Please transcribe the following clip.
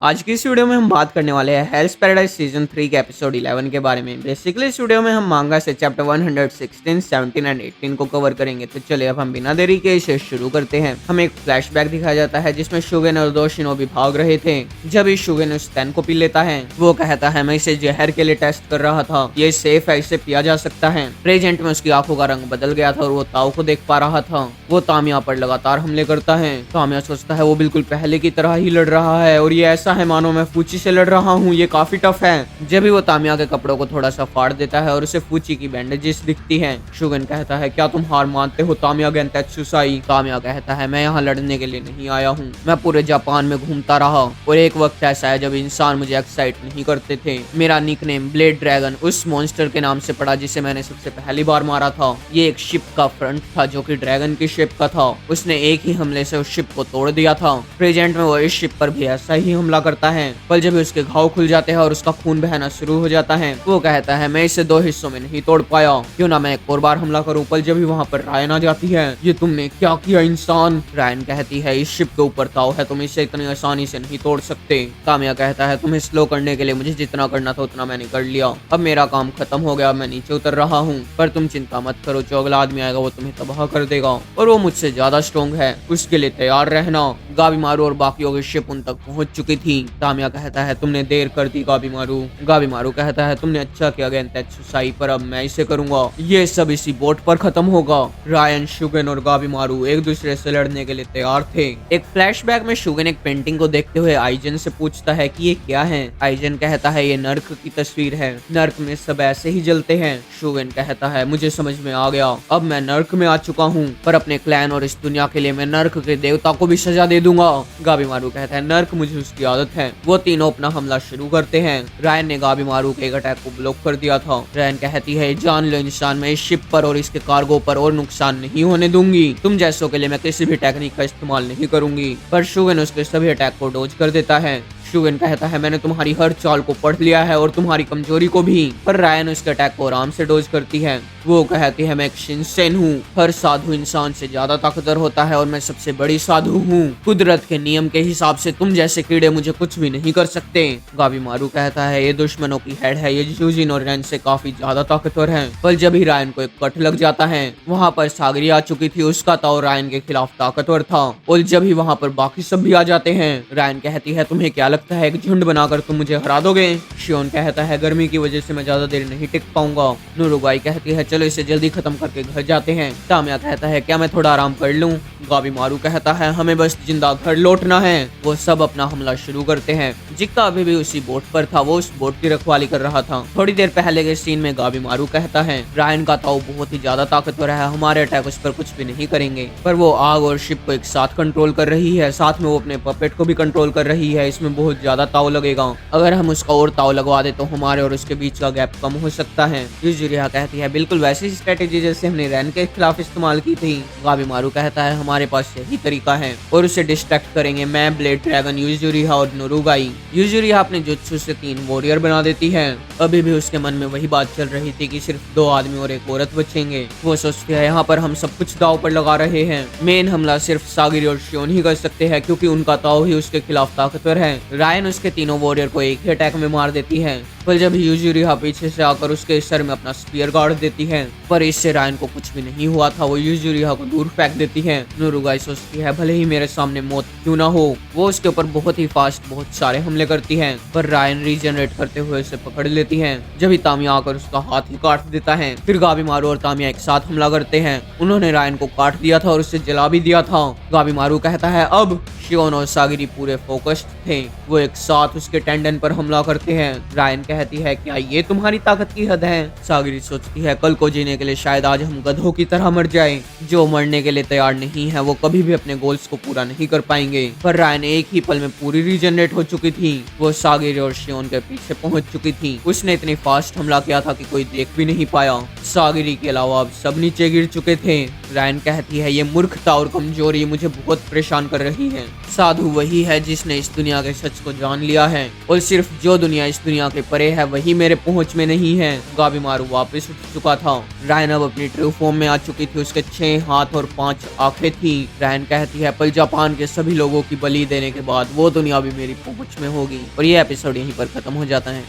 आज की इस वीडियो में हम बात करने वाले हैं हेल्स पैराडाइज सीजन 3 के एपिसोड 11 के बारे में। बेसिकली इस वीडियो में हम मांगा से चैप्टर 116, 17 एंड 18 को कवर करेंगे। तो चलिए अब हम बिना देरी के इसे शुरू करते हैं। हमें एक फ्लैशबैक दिखाया जाता है जिसमें शुगेन और दो शिनोबी भाग रहे थे। जब इस शुगेन उस पेन को पी लेता है, वो कहता है मैं इसे जहर के लिए टेस्ट कर रहा था, ये सेफ है, इसे पिया जा सकता है। प्रेजेंट में उसकी आंखों का रंग बदल गया था और वो ताऊ को देख पा रहा था। वो तामिया पर लगातार हमले करता है। तामिया सोचता है वो बिल्कुल पहले की तरह ही लड़ रहा है और ये ऐसा है मानो मैं फूची से लड़ रहा हूँ, ये काफी टफ है। जब भी वो तामिया के कपड़ों को थोड़ा सा फाड़ देता है और उसे फूची की बैंडेजेस दिखती है। शुगन कहता है क्या तुम हार मानते हो तामिया गेंतेत्सुसाई? तामिया कहता है मैं यहाँ लड़ने के लिए नहीं आया हूँ, मैं पूरे जापान में घूमता रहा और एक वक्त ऐसा है जब इंसान मुझे एक्साइट नहीं करते थे। मेरा निकनेम ब्लेड ड्रैगन उस मॉन्स्टर के नाम से पड़ा जिसे मैंने सबसे पहली बार मारा था। ये एक शिप का फ्रंट था जो कि ड्रैगन की शिप का था। उसने एक ही हमले से उस शिप को तोड़ दिया था। प्रेजेंट में वो इस शिप पर भी ऐसा ही हमला करता है, पर जब उसके घाव खुल जाते हैं और उसका खून बहना शुरू हो जाता है, वो कहता है मैं इसे 2 हिस्सों में नहीं तोड़ पाया, क्यों ना मैं एक और बार हमला करूं। पर जब भी वहाँ पर रायन आ जाती है, ये तुमने क्या किया इंसान? रायन कहती है इस शिप के ऊपर ताऊ है, तुम इसे इतनी आसानी से नहीं तोड़ सकते। तामिया कहता है तुम्हें स्लो करने के लिए मुझे जितना करना था उतना मैंने कर लिया, अब मेरा काम खत्म हो गया, मैं नीचे उतर रहा हूँ। पर तुम चिंता मत करो, जो अगला आदमी आएगा वो तुम्हें तबाह कर देगा और वो मुझसे ज्यादा स्ट्रॉन्ग है, उसके लिए तैयार रहना। गाबीमारू और बाकियों की शिप उन तक पहुंच चुकी थी। तामिया कहता है तुमने देर कर दी गाबीमारू। गाबीमारू कहता है तुमने अच्छा किया गेंतेत्सुसाई, पर अब मैं इसे करूंगा, ये सब इसी बोट पर खत्म होगा। रायन, शुगन और गाबीमारू एक दूसरे से लड़ने के लिए तैयार थे। एक फ्लैशबैक में शुगन एक पेंटिंग को देखते हुए आइजन से पूछता है कि ये क्या है। आइजन कहता है ये नर्क की तस्वीर है, नर्क में सब ऐसे ही जलते हैं। शुगन कहता है मुझे समझ में आ गया, अब मैं नर्क में आ चुका हूँ, पर अपने क्लैन और इस दुनिया के लिए मैं नर्क के देवता को भी सजा दे दूंगा। गाबीमारू कहता है नर्क मुझे उसकी आदत है। वो तीनों अपना हमला शुरू करते हैं। रायन ने गाबीमारू के एक अटैक को ब्लॉक कर दिया था। रायन कहती है जान लो इंसान, मैं इस शिप पर और इसके कार्गो पर और नुकसान नहीं होने दूंगी, तुम जैसों के लिए मैं किसी भी टेक्निक का इस्तेमाल नहीं करूंगी। पर शुगन उसके सभी अटैक को डोज कर देता है। शुगन कहता है मैंने तुम्हारी हर चाल को पढ़ लिया है और तुम्हारी कमजोरी को भी। पर रायन उसके अटैक को आराम से डोज करती है। वो कहती है मैं एक शिनसेन हूँ, हर साधु इंसान से ज्यादा ताकतवर होता है और मैं सबसे बड़ी साधु हूँ। कुदरत के नियम के हिसाब से तुम जैसे कीड़े मुझे कुछ भी नहीं कर सकते। गाबीमारू कहता है ये दुश्मनों की हेड है, ये यूजिन और रैन से काफी ज्यादा ताकतवर है। पर जब ही रायन को एक कट लग जाता है, वहाँ पर सागरी आ चुकी थी, उसका ताऊ रायन के खिलाफ ताकतवर था। और जब ही वहाँ पर बाकी सब भी आ जाते हैं, रायन कहती है तुम्हें क्या लगता है एक झुंड बनाकर तुम मुझे हरा दोगे? शियोन कहता है गर्मी की वजह से मैं ज्यादा देर नहीं टिक पाऊंगा। नुरुगाई कहती है चलो इसे जल्दी खत्म करके घर जाते हैं। तामिया कहता है क्या मैं थोड़ा आराम कर लूं? गाबीमारू कहता है हमें बस जिंदा घर लौटना है। वो सब अपना हमला शुरू करते हैं। जिक्का अभी भी उसी बोट पर था, वो उस बोट की रखवाली कर रहा था। थोड़ी देर पहले के सीन में गाबीमारू कहता है रायन का ताऊ बहुत ही ज्यादा ताकतवर है, हमारे अटैक उस पर कुछ भी नहीं करेंगे। पर वो आग और शिप को एक साथ कंट्रोल कर रही है, साथ में वो अपने पपेट को भी कंट्रोल कर रही है। इसमें बहुत ज्यादा ताऊ लगेगा, अगर हम उसका और ताऊ लगवा दे तो हमारे और उसके बीच का गैप कम हो सकता है। यूजुरिया कहती है बिल्कुल वैसी स्ट्रेटेजी जैसे हमने रैन के खिलाफ इस्तेमाल की थी। गाबीमारू कहता है हमारे पास यही तरीका है और उसे डिस्ट्रैक्ट करेंगे मैं, ब्लेड ड्रैगन, यूजुरिया और नुरुगाई। यूजुरिया अपने जुत्सु से 3 वॉरियर बना देती है। अभी भी उसके मन में वही बात चल रही थी कि सिर्फ 2 आदमी और एक औरत बचेंगे। वो सोचती है यहाँ पर हम सब कुछ दाव पर लगा रहे हैं, मेन हमला सिर्फ सागिरी और शियोन ही कर सकते हैं क्योंकि उनका ताऊ ही उसके खिलाफ ताकतवर है। रायन उसके तीनों वॉरियर को एक ही अटैक में मार देती है। पर जब यूजुरिया पीछे से आकर उसके सर में अपना स्पीयर गाड़ देती है, पर इससे रायन को कुछ भी नहीं हुआ था, वो यूजुरिया को दूर फेंक देती है। नुरुगाई सोचती है भले ही मेरे सामने मौत क्यों ना हो। वो उसके ऊपर बहुत ही फास्ट बहुत सारे हमले करती है, पर रायन रीजनरेट करते हुए उसे पकड़ लेती है। जब ही तामिया आकर उसका हाथ ही काट देता है, फिर गाबीमारू और तामिया एक साथ हमला करते हैं। उन्होंने रायन को काट दिया था और उसे जला भी दिया था। गाबीमारू कहता है अब शियोन और सागिरी पूरे फोकस्ड थे, वो एक साथ उसके टेंडन पर हमला करते हैं। रायन कहती है क्या ये तुम्हारी ताकत की हद है? सागिरी सोचती है कल को जीने के लिए शायद आज हम गधों की तरह मर जाएं। जो मरने के लिए तैयार नहीं है वो कभी भी अपने गोल्स को पूरा नहीं कर पाएंगे। पर रायन एक ही पल में पूरी रीजनरेट हो चुकी थी। वो सागिरी और शियोन के पीछे पहुंच चुकी थी। उसने इतनी फास्ट हमला किया था कि कोई देख भी नहीं पाया। सागिरी के अलावा अब सब नीचे गिर चुके थे। रायन कहती है ये मूर्खता और कमजोरी मुझे बहुत परेशान कर रही है। साधु वही है जिसने इस दुनिया के सच को जान लिया है और सिर्फ जो दुनिया इस दुनिया के परे है वही मेरे पहुंच में नहीं है। गाबीमारू वापस उठ चुका था। रायन अब अपनी ट्रू फॉर्म में आ चुकी थी। उसके 6 हाथ और 5 आंखें थी। रायन कहती है पर जापान के सभी लोगों की बलि देने के बाद वो दुनिया भी मेरी पहुंच में होगी। और ये एपिसोड यहीं पर खत्म हो जाता है।